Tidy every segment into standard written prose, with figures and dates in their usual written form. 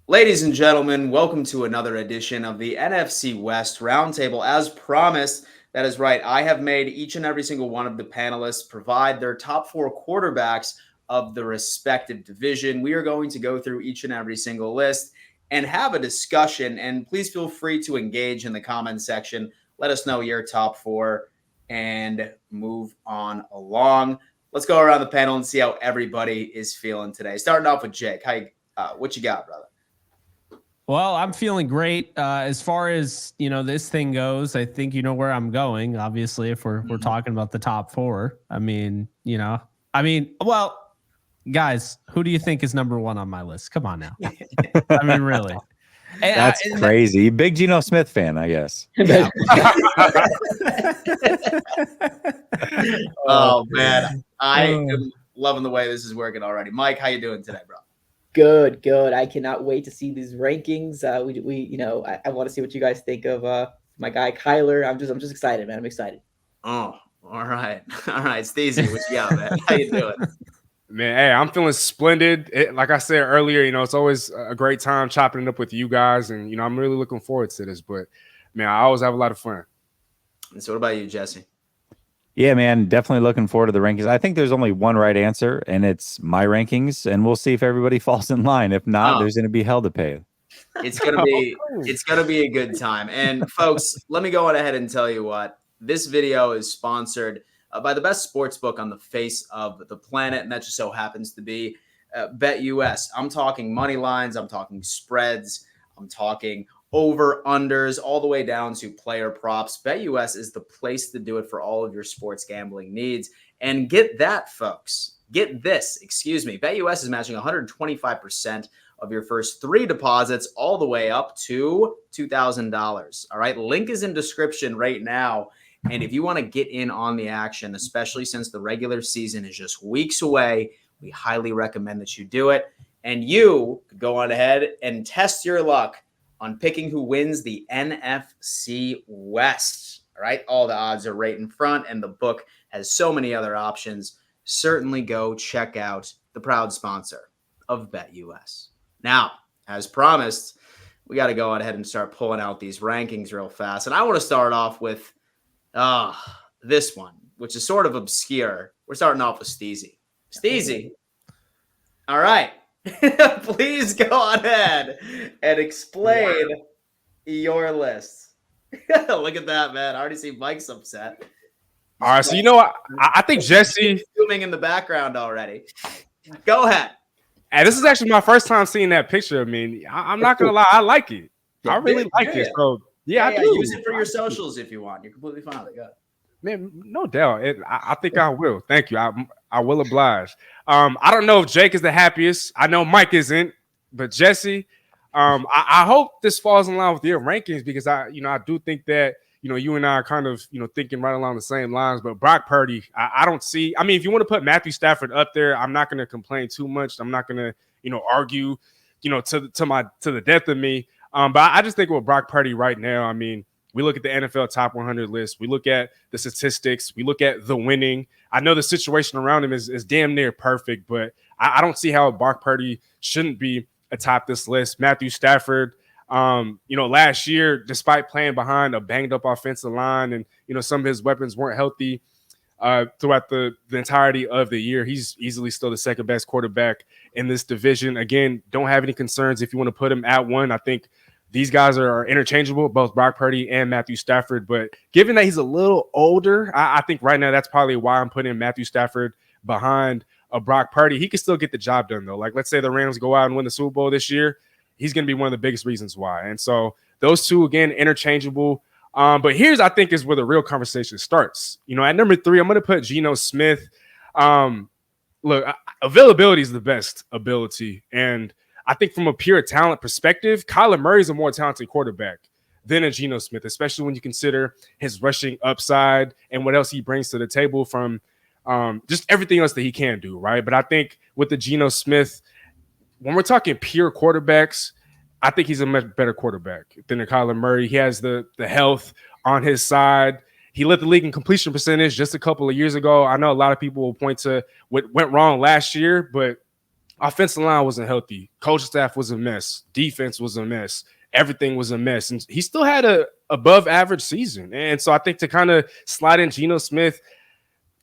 Ladies and gentlemen, welcome to another edition of the NFC West Roundtable. As promised, that is right. I have made each and every single one of the panelists provide their top four quarterbacks of the respective division. We are going to go through each and every single list and have a discussion. And please feel free to engage in the comment section. Let us know your top four and move on along. Let's go around the panel and see how everybody is feeling today. Starting off with Jake. What you got, brother? Well, I'm feeling great. As far as this thing goes, I think you know where I'm going. Obviously, if we're talking about the top four, well, guys, who do you think is number one on my list? Come on now. I mean, really. That's crazy. Big Geno Smith fan, I guess. Yeah. Oh man, I am loving the way this is working already. Mike, how you doing today, bro? Good. I cannot wait to see these rankings. I want to see what you guys think of my guy Kyler. I'm just excited, man. I'm excited. Oh, all right, Steezy, what you got, man? How you doing? Man, hey, I'm feeling splendid. Like I said earlier, it's always a great time chopping it up with you guys, and I'm really looking forward to this. But man, I always have a lot of fun. And so, what about you, Jesse? Yeah, man, definitely looking forward to the rankings. I think there's only one right answer, and it's my rankings, and we'll see if everybody falls in line. If not, there's going to be hell to pay. It's gonna be a good time. And folks, let me go on ahead and tell you what this video is sponsored by the best sports book on the face of the planet, and that just so happens to be BetUS. I'm talking money lines, I'm talking spreads, I'm talking over-unders, all the way down to player props. BetUS is the place to do it for all of your sports gambling needs. And get that, folks. Get this, BetUS is matching 125% of your first three deposits all the way up to $2,000. All right, link is in description right now. And if you want to get in on the action, especially since the regular season is just weeks away, we highly recommend that you do it. And you could go on ahead and test your luck on picking who wins the NFC West. All right, all the odds are right in front, and the book has so many other options. Certainly go check out the proud sponsor of BetUS. Now, as promised, we got to go on ahead and start pulling out these rankings real fast. And I want to start off with this one, which is sort of obscure. We're starting off with Steezy. Steezy. All right. Please go on ahead and explain your list. Look at that, man. I already see Mike's upset. All right, so I think Jesse zooming in the background already. Go ahead. And this is actually my first time seeing that picture. I mean, I'm not gonna lie, I like it. I really like it. So I do. Use it for your socials if you want. You're completely fine with it. Man, no doubt. I think I will. Thank you. I will oblige. I don't know if Jake is the happiest. I know Mike isn't, but Jesse, I hope this falls in line with your rankings because I do think that you and I are kind of thinking right along the same lines. But Brock Purdy, I don't see. I mean, if you want to put Matthew Stafford up there, I'm not going to complain too much. I'm not going to argue to the death of me. But I just think with Brock Purdy right now, I mean, we look at the NFL top 100 list. We look at the statistics. We look at the winning. I know the situation around him is damn near perfect, but I don't see how Brock Purdy shouldn't be atop this list. Matthew Stafford, last year, despite playing behind a banged up offensive line and, some of his weapons weren't healthy throughout the entirety of the year, he's easily still the second best quarterback in this division. Again, don't have any concerns if you want to put him at one. I think these guys are interchangeable, both Brock Purdy and Matthew Stafford. But given that he's a little older, I think right now that's probably why I'm putting Matthew Stafford behind Brock Purdy. He can still get the job done, though. Like, let's say the Rams go out and win the Super Bowl this year. He's going to be one of the biggest reasons why. And so those two, again, interchangeable. But here's, I think, is where the real conversation starts. At number 3, I'm going to put Geno Smith. Look, availability is the best ability. And I think from a pure talent perspective, Kyler Murray is a more talented quarterback than a Geno Smith, especially when you consider his rushing upside and what else he brings to the table from just everything else that he can do, right? But I think with the Geno Smith, when we're talking pure quarterbacks, I think he's a much better quarterback than a Kyler Murray. He has the health on his side. He led the league in completion percentage just a couple of years ago. I know a lot of people will point to what went wrong last year, but offensive line wasn't healthy. Coaching staff was a mess. Defense was a mess. Everything was a mess. And he still had a above average season. And so I think to kind of slide in Geno Smith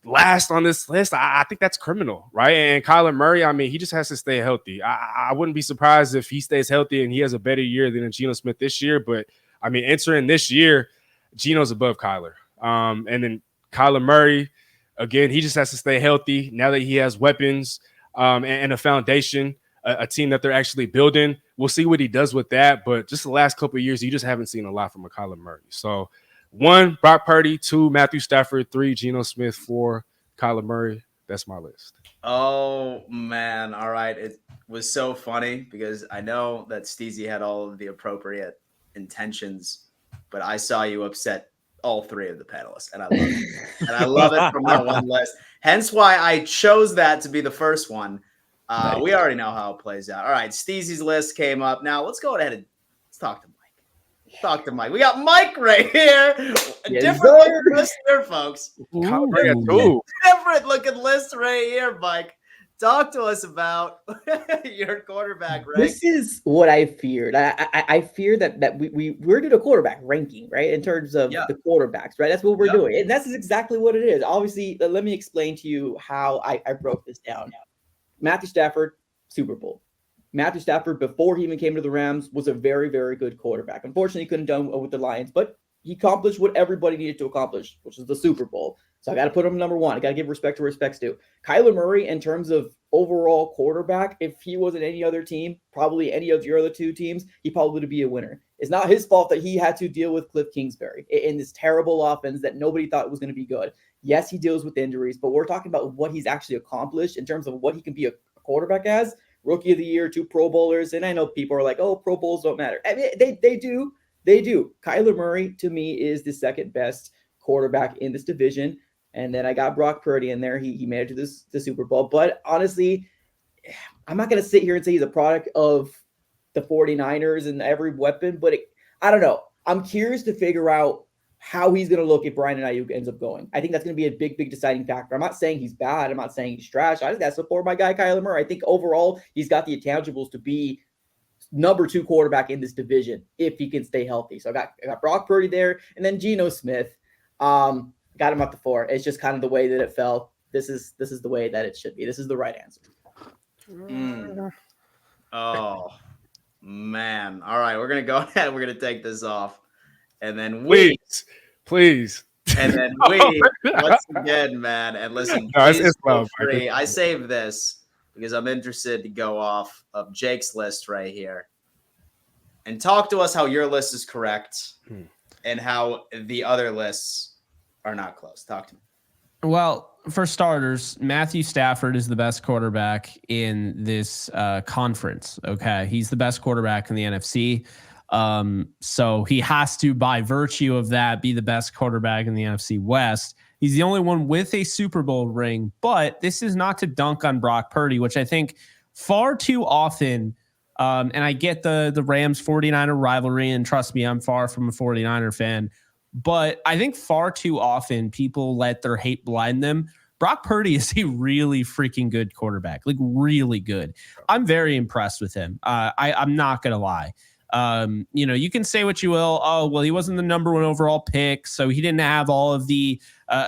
last on this list, I think that's criminal, right? And Kyler Murray, I mean, he just has to stay healthy. I wouldn't be surprised if he stays healthy and he has a better year than Geno Smith this year. But, I mean, entering this year, Geno's above Kyler. And then Kyler Murray, again, he just has to stay healthy now that he has weapons and a foundation, a team that they're actually building. We'll see what he does with that. But just the last couple of years, you just haven't seen a lot from a Kyler Murray. So 1, Brock Purdy, 2, Matthew Stafford, 3, Geno Smith, 4, Kyler Murray. That's my list. Oh, man. All right. It was so funny because I know that Steezy had all of the appropriate intentions, but I saw you upset all 3 of the panelists, and I love it. And I love it from that one list. Hence why I chose that to be the first one. Nice. We already know how it plays out. All right. Steezy's list came up. Now let's go ahead and let's talk to Mike. We got Mike right here. Different looking list here, folks. Different looking list right here, Mike. Talk to us about your quarterback rank. This is what I feared. I fear that we're doing a quarterback ranking, right? In terms of the quarterbacks, right? That's what we're doing. And that's exactly what it is. Obviously, let me explain to you how I broke this down. Matthew Stafford, Super Bowl. Matthew Stafford, before he even came to the Rams, was a very, very good quarterback. Unfortunately, he couldn't do with the Lions, but he accomplished what everybody needed to accomplish, which is the Super Bowl. So I got to put him number 1. I got to give respect to respect's due. Kyler Murray, in terms of overall quarterback, if he was in any other team, probably any of your other 2 teams, he probably would be a winner. It's not his fault that he had to deal with Cliff Kingsbury in this terrible offense that nobody thought was going to be good. Yes, he deals with injuries, but we're talking about what he's actually accomplished in terms of what he can be a quarterback as. Rookie of the year, 2 Pro Bowlers. And I know people are like, oh, Pro Bowls don't matter. I mean, they do. They do. Kyler Murray, to me, is the second best quarterback in this division. And then I got Brock Purdy in there. He made it to the Super Bowl. But honestly, I'm not going to sit here and say he's a product of the 49ers and every weapon. But I don't know. I'm curious to figure out how he's going to look if Brandon Ayuk ends up going. I think that's going to be a big, big deciding factor. I'm not saying he's bad. I'm not saying he's trash. I just got to support my guy, Kyler Murray. I think overall, he's got the intangibles to be number 2 quarterback in this division if he can stay healthy. So I got Brock Purdy there, and then Geno Smith. Got him up to 4. It's just kind of the way that it fell. This is the way that it should be. This is the right answer. Oh, man. All right, we're going to go ahead. We're going to take this off. And then please. And then once again, man. And listen, free. I saved this because I'm interested to go off of Jake's list right here and talk to us how your list is correct and how the other lists are not close. Talk to me. Well, for starters, Matthew Stafford is the best quarterback in this conference. Okay. He's the best quarterback in the NFC. So he has to, by virtue of that, be the best quarterback in the NFC West. He's the only one with a Super Bowl ring, but this is not to dunk on Brock Purdy, which I think far too often, and I get the Rams 49er rivalry, and trust me, I'm far from a 49er fan, but I think far too often people let their hate blind them. Brock Purdy is a really freaking good quarterback, like really good. I'm very impressed with him. I'm not going to lie. You can say what you will. Oh, well, he wasn't the number 1 overall pick, so he didn't have all of the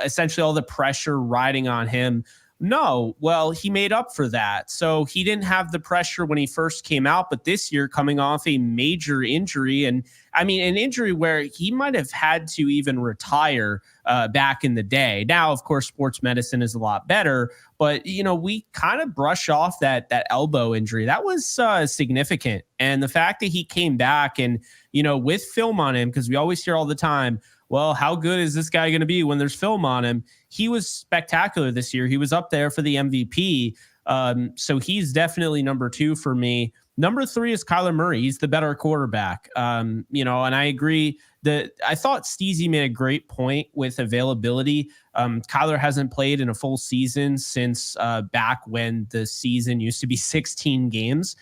essentially all the pressure riding on him. No, well, he made up for that. So he didn't have the pressure when he first came out, but this year coming off a major injury, and I mean, an injury where he might have had to even retire back in the day. Now, of course, sports medicine is a lot better, but, we kind of brush off that elbow injury. That was significant. And the fact that he came back and, with film on him, because we always hear all the time, well, how good is this guy going to be when there's film on him? He was spectacular this year. He was up there for the MVP. So he's definitely number 2 for me. Number 3 is Kyler Murray. He's the better quarterback. And I agree that I thought Steezy made a great point with availability. Kyler hasn't played in a full season since back when the season used to be 16 games.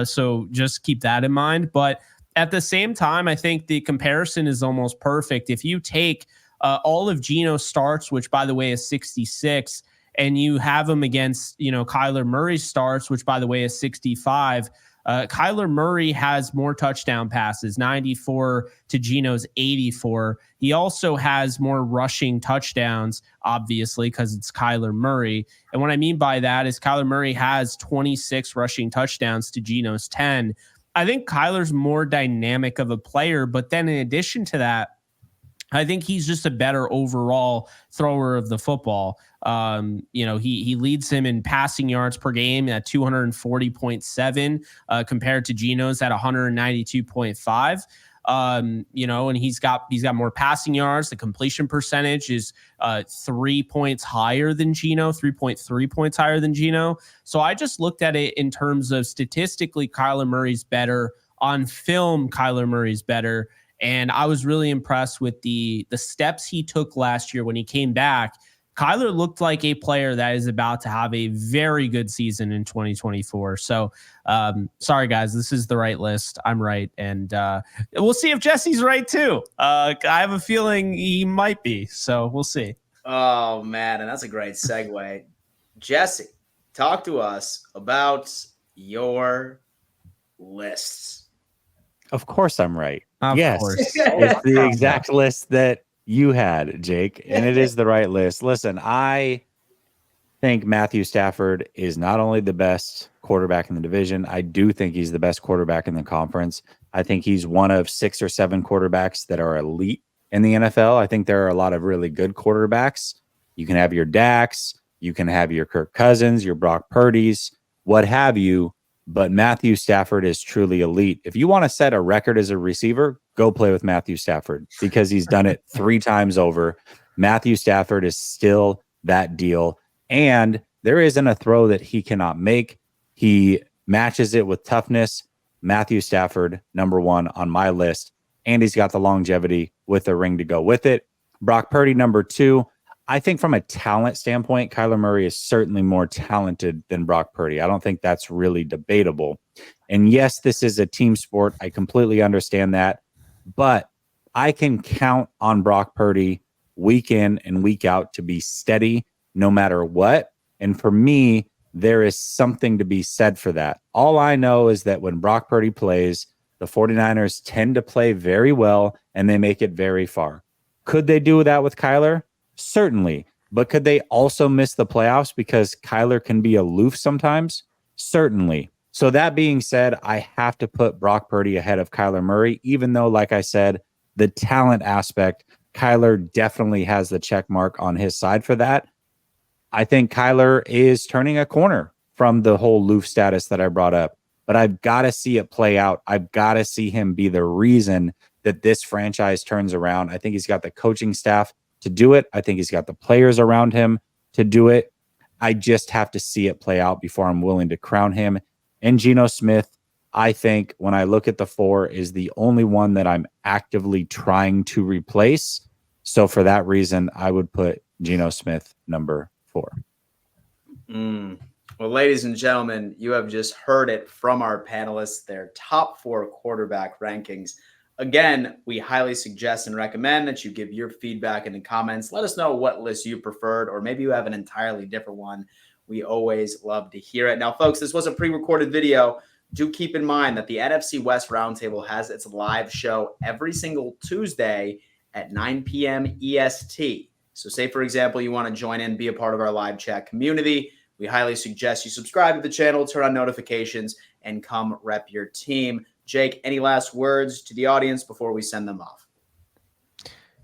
So just keep that in mind. But at the same time, I think the comparison is almost perfect. If you take all of Geno's starts, which by the way is 66, and you have him against, Kyler Murray starts, which by the way is 65. Kyler Murray has more touchdown passes, 94 to Geno's 84. He also has more rushing touchdowns, obviously, because it's Kyler Murray. And what I mean by that is Kyler Murray has 26 rushing touchdowns to Geno's 10. I think Kyler's more dynamic of a player, but then in addition to that, I think he's just a better overall thrower of the football. He leads him in passing yards per game at 240.7 compared to Geno's at 192.5. And he's got more passing yards. The completion percentage is 3 points higher than Geno, 3.3 points higher than Geno. So I just looked at it in terms of statistically, Kyler Murray's better. On film, Kyler Murray's better. And I was really impressed with the steps he took last year when he came back. Kyler looked like a player that is about to have a very good season in 2024. So, sorry, guys, this is the right list. I'm right. And we'll see if Jesse's right, too. I have a feeling he might be. So we'll see. Oh, man. And that's a great segue. Jesse, talk to us about your lists. Of course I'm right. Yes. It's the exact list that you had, Jake, and it is the right list. Listen, I think Matthew Stafford is not only the best quarterback in the division, I do think he's the best quarterback in the conference. I think he's one of 6 or 7 quarterbacks that are elite in the NFL. I think there are a lot of really good quarterbacks. You can have your Dax, you can have your Kirk Cousins, your Brock Purdy's, what have you. But Matthew Stafford is truly elite. If you want to set a record as a receiver, go play with Matthew Stafford because he's done it 3 times over. Matthew Stafford is still that deal. And there isn't a throw that he cannot make. He matches it with toughness. Matthew Stafford, number 1 on my list. And he's got the longevity with a ring to go with it. Brock Purdy, number 2. I think from a talent standpoint, Kyler Murray is certainly more talented than Brock Purdy. I don't think that's really debatable. And yes, this is a team sport. I completely understand that. But I can count on Brock Purdy week in and week out to be steady no matter what. And for me, there is something to be said for that. All I know is that when Brock Purdy plays, the 49ers tend to play very well and they make it very far. Could they do that with Kyler? Certainly. But could they also miss the playoffs because Kyler can be aloof sometimes? Certainly. So that being said, I have to put Brock Purdy ahead of Kyler Murray, even though, like I said, the talent aspect, Kyler definitely has the check mark on his side for that. I think Kyler is turning a corner from the whole aloof status that I brought up, but I've got to see it play out. I've got to see him be the reason that this franchise turns around. I think he's got the coaching staff to do it. I think he's got the players around him to do it. I just have to see it play out before I'm willing to crown him. And Geno Smith, I think when I look at the 4, is the only one that I'm actively trying to replace. So for that reason, I would put Geno Smith number 4. Well, ladies and gentlemen, you have just heard it from our panelists, their top 4 quarterback rankings. Again, we highly suggest and recommend that you give your feedback in the comments. Let us know what list you preferred, or maybe you have an entirely different one. We always love to hear it. Now, folks, this was a pre-recorded video. Do keep in mind that the NFC West Roundtable has its live show every single Tuesday at 9 p.m. EST. So say, for example, you want to join in, be a part of our live chat community. We highly suggest you subscribe to the channel, turn on notifications, and come rep your team. Jake, any last words to the audience before we send them off?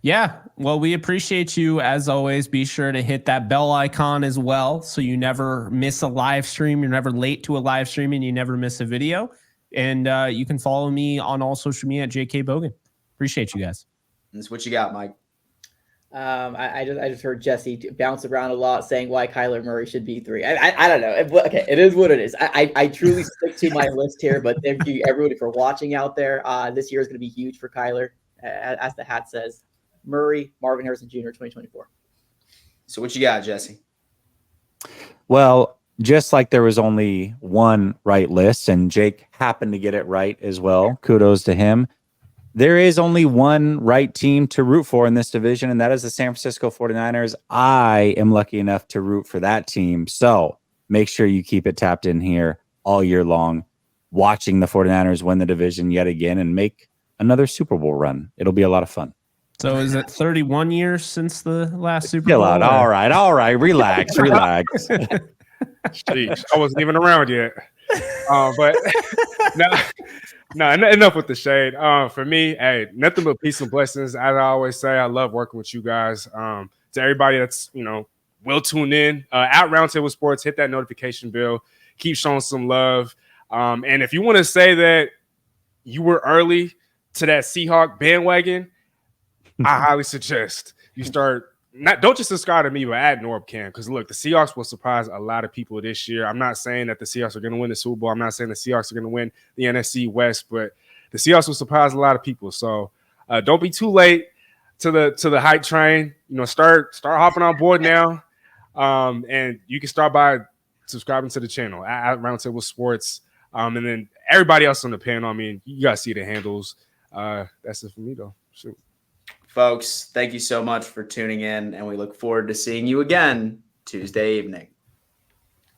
Yeah, well, we appreciate you as always. Be sure to hit that bell icon as well so you never miss a live stream. You're never late to a live stream and you never miss a video. And you can follow me on all social media at JK Bogan. Appreciate you guys. That's what you got, Mike. I just heard Jesse bounce around a lot saying why Kyler Murray should be 3. I don't know. Okay, it is what it is. I truly stick to my list here, but thank you everybody for watching out there. This year is going to be huge for Kyler, as the hat says. Murray, Marvin Harrison Jr., 2024. So what you got, Jesse? Well, just like there was only one right list, and Jake happened to get it right as well. Kudos to him. there is only one right team to root for in this division, and that is the San Francisco 49ers. I am lucky enough to root for that team. So make sure you keep it tapped in here all year long, watching the 49ers win the division yet again and make another Super Bowl run. It'll be a lot of fun. So is it 31 years since the last Super Chill Bowl? out. All right. Relax. Jeez, I wasn't even around yet. But no, enough with the shade. For me, hey, nothing but peace and blessings. As I always say, I love working with you guys. To everybody that's will tune in at Roundtable Sports, hit that notification bell. Keep showing some love. And if you want to say that you were early to that Seahawk bandwagon, I highly suggest you don't just subscribe to me, but add Norb Cam. Because look, the Seahawks will surprise a lot of people this year. I'm not saying that the Seahawks are going to win the Super Bowl. I'm not saying the Seahawks are going to win the NFC West, but the Seahawks will surprise a lot of people. So don't be too late to the hype train. Start hopping on board now. And you can start by subscribing to the channel at Roundtable Sports. And then everybody else on the panel, I mean, you guys see the handles. That's it for me, though. Shoot. Folks, thank you so much for tuning in, and we look forward to seeing you again Tuesday evening.